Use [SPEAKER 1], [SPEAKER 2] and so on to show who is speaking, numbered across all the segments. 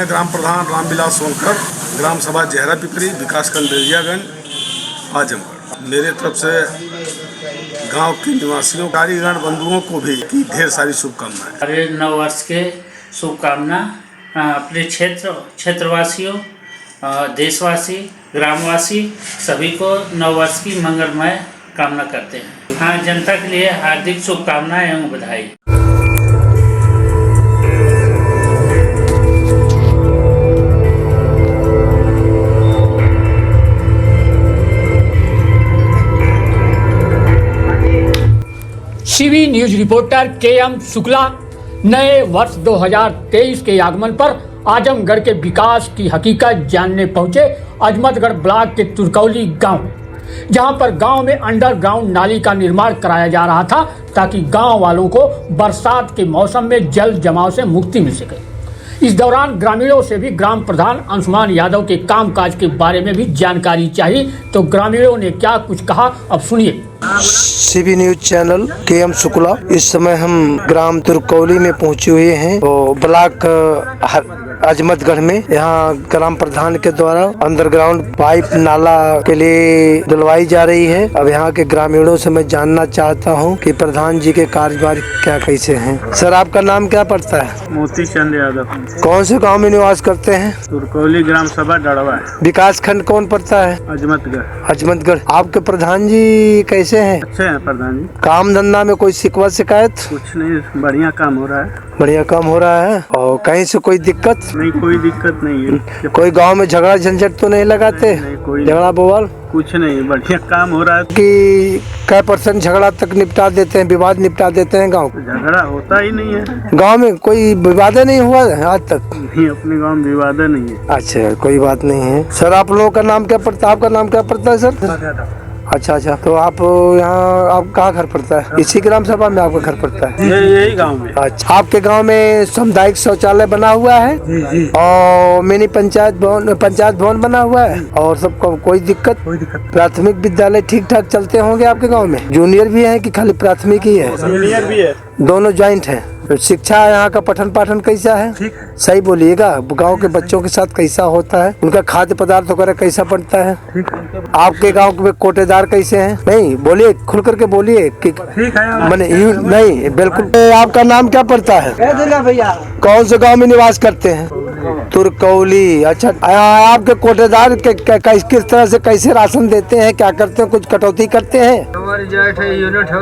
[SPEAKER 1] मैं ग्राम प्रधान रामविलास सोनकर, ग्राम सभा जहरा पिपरी, विकासखंड बेरियागंज, आजमगढ़। मेरे तरफ से गांव के निवासियों, कारीगण बंधुओं को भी ढेर सारी शुभकामनाएं।
[SPEAKER 2] अरे नव वर्ष के शुभकामना अपने क्षेत्रवासियों, देशवासी, ग्रामवासी सभी को नव वर्ष की मंगलमय कामना करते हैं। हाँ, जनता के लिए हार्दिक शुभकामनाएं एवं बधाई।
[SPEAKER 3] CV news reporter KM. Shukla नए वर्ष 2023 के आगमन पर आजमगढ़ के विकास की हकीकत जानने पहुंचे अजमतगढ़ ब्लॉक के तुरकौली गांव, जहां पर गांव में अंडरग्राउंड नाली का निर्माण कराया जा रहा था ताकि गांव वालों को बरसात के मौसम में जल जमाव से मुक्ति मिल सके। इस दौरान ग्रामीणों से भी ग्राम प्रधान अंशुमान यादव के कामकाज के बारे में भी जानकारी चाहिए, तो ग्रामीणों ने क्या कुछ कहा, अब सुनिए।
[SPEAKER 4] CB news channel KM. Shukla. इस समय हम ग्राम तुरकौली में पहुंचे हुए हैं, तो ब्लॉक अजमतगढ़ में। यहाँ ग्राम प्रधान के द्वारा अंडरग्राउंड पाइप नाला के लिए डलवाई जा रही है। अब यहाँ के ग्रामीणों से मैं जानना चाहता हूँ कि प्रधान जी के कार्यभार क्या कैसे हैं। सर, आपका नाम क्या पड़ता है?
[SPEAKER 5] मोती चंद यादव।
[SPEAKER 4] कौन से गाँव में निवास करते हैं?
[SPEAKER 5] तुरकौली ग्राम सभा डड़वा।
[SPEAKER 4] विकास खंड कौन पड़ता है?
[SPEAKER 5] अजमतगढ़।
[SPEAKER 4] अजमतगढ़। आपके प्रधान जी कैसे हैं?
[SPEAKER 5] अच्छे हैं प्रधान जी।
[SPEAKER 4] काम धंधा में कोई शिकवा शिकायत?
[SPEAKER 5] कुछ नहीं, बढ़िया काम हो रहा है।
[SPEAKER 4] बढ़िया काम हो रहा है। और कहीं से कोई दिक्कत?
[SPEAKER 5] नहीं, कोई दिक्कत नहीं है।
[SPEAKER 4] कोई गांव में झगड़ा झंझट तो नहीं लगाते?
[SPEAKER 5] नहीं, कोई
[SPEAKER 4] झगड़ा बवाल
[SPEAKER 5] कुछ नहीं, बढ़िया काम हो रहा है।
[SPEAKER 4] कि कै % झगड़ा तक निपटा देते हैं, विवाद निपटा देते हैं गांव?
[SPEAKER 5] झगड़ा होता ही नहीं है
[SPEAKER 4] गांव में। कोई विवाद नहीं हुआ है आज तक?
[SPEAKER 5] नहीं, अपने गांव में विवाद नहीं है।
[SPEAKER 4] अच्छा, कोई बात नहीं है। सर, आप लोगों का नाम क्या पड़ता है? आपका नाम क्या पड़ता है सर? अच्छा, तो आप यहाँ, आप कहाँ घर पड़ता है? इसी ग्राम सभा में आपका घर पड़ता है?
[SPEAKER 5] यही गांव में।
[SPEAKER 4] अच्छा, आपके गांव में सामुदायिक शौचालय बना हुआ है?
[SPEAKER 5] जी।
[SPEAKER 4] और मिनी पंचायत भवन बना हुआ है? और सबको कोई दिक्कत? प्राथमिक विद्यालय ठीक ठाक चलते होंगे आपके गांव में? जूनियर भी है कि खाली प्राथमिक ही है?
[SPEAKER 5] जूनियर भी है,
[SPEAKER 4] दोनों ज्वाइंट है। तो शिक्षा यहाँ का पठन पाठन कैसा है?
[SPEAKER 5] ठीक।
[SPEAKER 4] सही बोलिएगा। गांव के बच्चों के साथ कैसा होता है? उनका खाद्य पदार्थ वगैरह कैसा पड़ता है?
[SPEAKER 5] ठीक।
[SPEAKER 4] आपके गांव में कोटेदार कैसे हैं? नहीं, बोलिए, खुल करके बोलिए।
[SPEAKER 5] ठीक है।
[SPEAKER 4] मैंने नहीं, बिल्कुल। आपका नाम क्या पड़ता है? भैया। कौन से गांव में निवास करते हैं? तुरकौली। अच्छा, आपके कोटेदार किस तरह से कैसे राशन देते हैं, क्या करते हैं? कुछ कटौती करते हैं?
[SPEAKER 6] हमारी यूनिट है,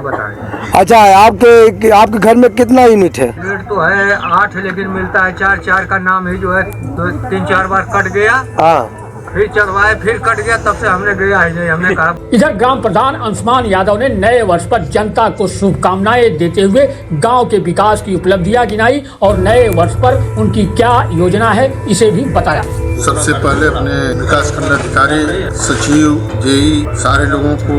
[SPEAKER 6] बताएं।
[SPEAKER 4] अच्छा, आपके घर में कितना यूनिट है?
[SPEAKER 6] यूनिट तो है 8, लेकिन मिलता है 4 का नाम ही जो है तो 3-4 बार कट गया।
[SPEAKER 4] हाँ,
[SPEAKER 6] फिर चलवाए, फिर कट गया, तब से हमने गया ही नहीं। हमने कहा।
[SPEAKER 3] इधर ग्राम प्रधान अंशुमान यादव ने नए वर्ष पर जनता को शुभकामनाएं देते हुए गांव के विकास की उपलब्धियां गिनाई और नए वर्ष पर उनकी क्या योजना है इसे भी बताया।
[SPEAKER 7] सबसे पहले अपने विकास खंड अधिकारी, सचिव, जेई सारे लोगों को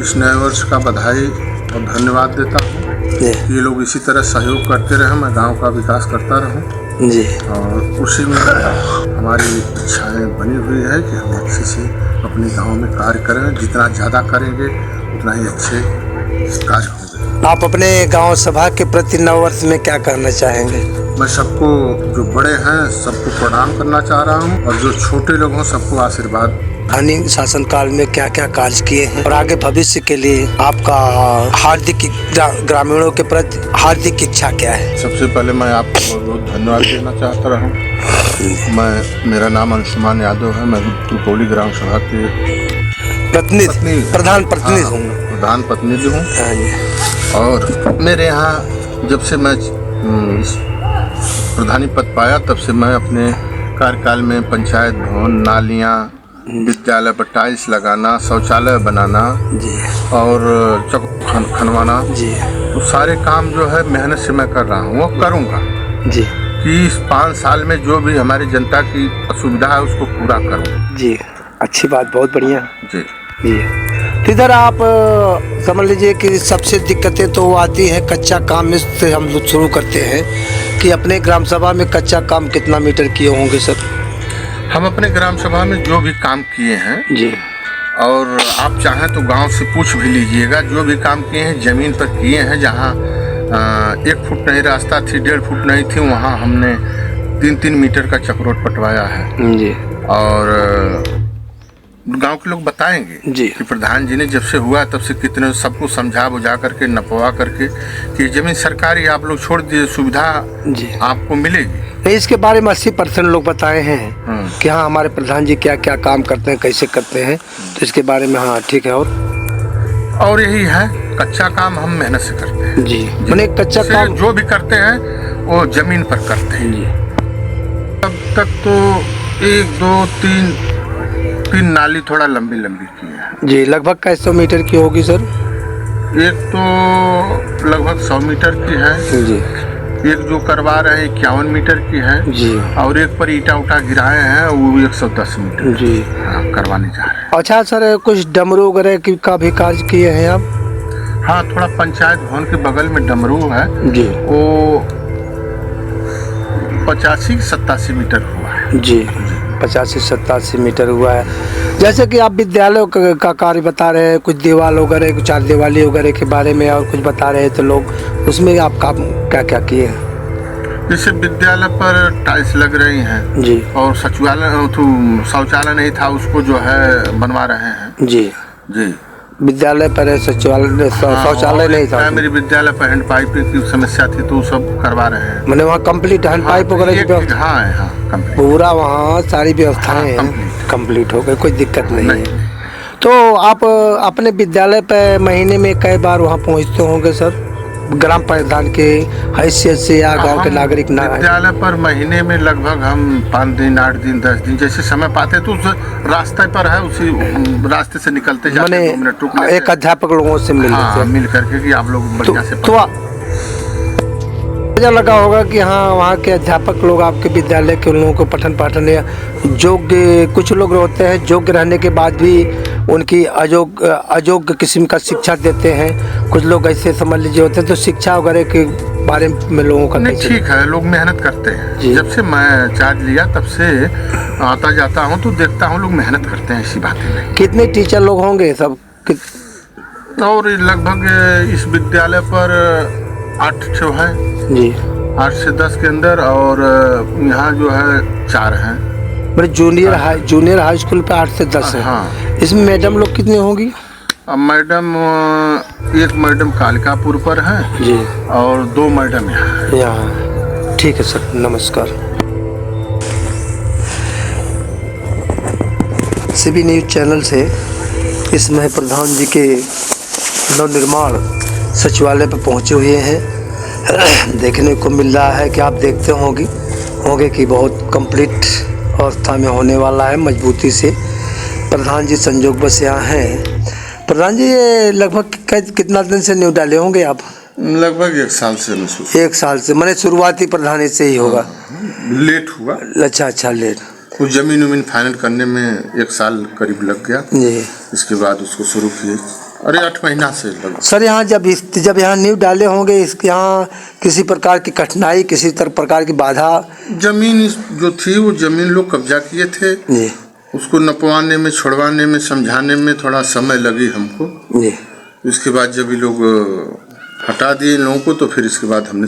[SPEAKER 7] इस नए वर्ष का बधाई और धन्यवाद देता हूँ। ये लोग इसी तरह सहयोग करते रहे, मैं गांव का विकास करता रहूँ
[SPEAKER 4] जी। और
[SPEAKER 7] उसी में हमारी इच्छाएं बनी हुई है कि हम अच्छे से अपने गांव में कार्य करें। जितना ज़्यादा करेंगे उतना ही अच्छे कार्य होंगे।
[SPEAKER 4] आप अपने गांव सभा के प्रति नव वर्ष में क्या कहना चाहेंगे?
[SPEAKER 7] मैं सबको, जो बड़े हैं सबको प्रणाम करना चाह रहा हूं, और जो छोटे लोग हैं सबको आशीर्वाद।
[SPEAKER 4] स्थानीय शासन काल में क्या क्या कार्य किए हैं और आगे भविष्य के लिए आपका हार्दिक ग्रामीणों के प्रति हार्दिक इच्छा क्या है?
[SPEAKER 7] सबसे पहले मैं आपको बहुत बहुत धन्यवाद देना चाहता रहा हूँ। मेरा नाम अंशुमान यादव है। मैं तुरकौली ग्राम सभा के प्रधान प्रतिनिधि हूँ। और मेरे यहाँ जब से मैं प्रधानी पद पाया तब से मैं अपने कार्यकाल में पंचायत भवन, नालियाँ, विद्यालय पर टाइल्स लगाना, शौचालय बनाना जी, और चौक खनवाना जी, तो सारे काम जो है मेहनत से मैं कर रहा हूँ, वो करूँगा जी, कि इस 5 साल में जो भी हमारी जनता की असुविधा है उसको पूरा करूँ
[SPEAKER 4] जी। अच्छी बात, बहुत बढ़िया
[SPEAKER 7] जी
[SPEAKER 4] जी। तो इधर आप समझ लीजिए कि सबसे दिक्कतें तो आती है कच्चा काम। इससे हम लोग शुरू करते हैं कि अपने ग्राम सभा में कच्चा काम कितना मीटर किए होंगे सर?
[SPEAKER 7] हम अपने ग्राम सभा में जो भी काम किए हैं
[SPEAKER 4] जी,
[SPEAKER 7] और आप चाहें तो गांव से पूछ भी लीजिएगा, जो भी काम किए हैं जमीन पर किए हैं, जहां 1 फुट नहीं रास्ता थी, 1.5 फुट नहीं थी, वहाँ हमने 3-3 मीटर का चक्रोट पटवाया है
[SPEAKER 4] जी।
[SPEAKER 7] और गांव के लोग बताएंगे
[SPEAKER 4] जी
[SPEAKER 7] कि प्रधान जी ने जब से हुआ तब से कितने सबको समझा बुझा करके नपवा करके कि जमीन सरकारी आप लोग छोड़ दिए, सुविधा
[SPEAKER 4] जी
[SPEAKER 7] आपको मिलेगी।
[SPEAKER 4] नहीं, इसके बारे में 80% लोग बताए हैं कि हाँ हमारे प्रधान जी क्या क्या काम करते हैं, कैसे करते हैं, तो इसके बारे में हाँ ठीक है। और
[SPEAKER 7] यही है, कच्चा काम हम मेहनत से करते हैं
[SPEAKER 4] जी, मैंने कच्चा काम
[SPEAKER 7] जो भी करते हैं वो जमीन पर करते हैं
[SPEAKER 4] जी।
[SPEAKER 7] अब तक तो 1 2 3 नाली थोड़ा लंबी लंबी की है
[SPEAKER 4] जी। लगभग कैसे मीटर की होगी सर?
[SPEAKER 7] एक तो लगभग 100 मीटर की है
[SPEAKER 4] जी।
[SPEAKER 7] एक जो करवा रहे हैं 51 मीटर की है
[SPEAKER 4] जी।
[SPEAKER 7] और एक पर ईटा उठा गिराए हैं वो 110 मीटर
[SPEAKER 4] जी
[SPEAKER 7] करवाने जा रहे हैं।
[SPEAKER 4] अच्छा सर, कुछ डमरू वगैरह का भी कार्य किए हैं आप?
[SPEAKER 7] हाँ, थोड़ा पंचायत भवन के बगल में डमरू है
[SPEAKER 4] जी,
[SPEAKER 7] वो 85-87 मीटर हुआ है
[SPEAKER 4] जी। 85-87 मीटर हुआ है। जैसे कि आप विद्यालय का कार्य बता रहे हैं, कुछ दीवार वगैरह, कुछ 4 दीवाली वगैरह के बारे में और कुछ बता रहे थे लोग, उसमें आप काम क्या क्या किए हैं?
[SPEAKER 7] जैसे विद्यालय पर टाइल्स लग रही हैं
[SPEAKER 4] जी,
[SPEAKER 7] और शौचालय नहीं था उसको जो है बनवा रहे हैं
[SPEAKER 4] जी
[SPEAKER 7] जी।
[SPEAKER 4] विद्यालय पर शौचालय नहीं था,
[SPEAKER 7] मेरी विद्यालय पर हैंड पाइपिंग की समस्या थी तो सब करवा रहे हैं।
[SPEAKER 4] मैंने वहाँ कंप्लीट हैंड पाइप वगैरह की व्यवस्था,
[SPEAKER 7] हाँ कंप्लीट
[SPEAKER 4] पूरा वहाँ सारी व्यवस्थाएं कंप्लीट हो गई, कोई दिक्कत नहीं है। तो आप अपने विद्यालय पर महीने में कई बार वहाँ पहुँचते होंगे सर, ग्राम प्रधान के हैसियत से या गांव के नागरिक?
[SPEAKER 7] विद्यालय पर महीने में लगभग हम 5 दिन 8 दिन 10 दिन जैसे समय पाते तो उस रास्ते पर है, उसी रास्ते से निकलते जाते 2 मिनट रुक लेते।
[SPEAKER 4] एक अध्यापक लोगों से
[SPEAKER 7] मिल करके कि आप लोग बढ़िया से
[SPEAKER 4] तो लगा होगा कि हाँ वहाँ के अध्यापक लोग आपके विद्यालय के लोगों को पठन पाठन या योग्य, कुछ लोग होते हैं योग्य रहने के बाद भी उनकी अयोग्य किस्म का शिक्षा देते हैं, कुछ लोग ऐसे समझ लीजिए होते हैं। तो शिक्षा वगैरह के बारे में लोगों का
[SPEAKER 7] नहीं, ठीक है, लोग मेहनत करते हैं। जब से मैं चार्ज लिया तब से आता जाता हूँ तो देखता हूँ लोग मेहनत करते हैं, ऐसी बातें नहीं।
[SPEAKER 4] कितने टीचर लोग होंगे सब?
[SPEAKER 7] और लगभग इस विद्यालय पर 8 ठो है
[SPEAKER 4] जी,
[SPEAKER 7] 8 से 10 के अंदर, और यहाँ जो है 4 हैं।
[SPEAKER 4] मेरे जूनियर हाई स्कूल पे 8 से 10 है।
[SPEAKER 7] हाँ।
[SPEAKER 4] इसमें मैडम लोग कितनी होंगी?
[SPEAKER 7] मैडम एक मैडम कालिकापुर पर है
[SPEAKER 4] जी,
[SPEAKER 7] और 2 मैडम
[SPEAKER 4] यहाँ। ठीक है सर, नमस्कार। सीबी न्यूज चैनल से इस समय प्रधान जी के नवनिर्माण सचिवालय पर पहुँचे हुए हैं। देखने को मिल रहा है कि आप देखते होंगे कि बहुत कंप्लीट अवस्था में होने वाला है, मजबूती से। प्रधान जी संजोग बस यहाँ हैं। प्रधान जी, ये लगभग कितना दिन से न्यू डाले होंगे आप?
[SPEAKER 7] लगभग 1 साल से महसूस।
[SPEAKER 4] 1 साल से, मैंने शुरुआती प्रधान से ही होगा।
[SPEAKER 7] लेट हुआ।
[SPEAKER 4] अच्छा, लेट।
[SPEAKER 7] कुछ जमीन फाइनल करने में 1 साल करीब लग गया
[SPEAKER 4] जी।
[SPEAKER 7] इसके बाद उसको शुरू किए, अरे 8 महीना से लगभग।
[SPEAKER 4] सर, यहाँ जब यहाँ न्यू डाले होंगे, इसके यहाँ किसी प्रकार की कठिनाई, किसी प्रकार की बाधा?
[SPEAKER 7] जमीन जो थी वो जमीन लोग कब्जा किए थे
[SPEAKER 4] जी,
[SPEAKER 7] उसको नपवाने में, छुड़वाने में, समझाने में थोड़ा समय लगी हमको।
[SPEAKER 4] जी।
[SPEAKER 7] इसके बाद जब ये लोग हटा दिए लोगों को तो फिर इसके बाद हमने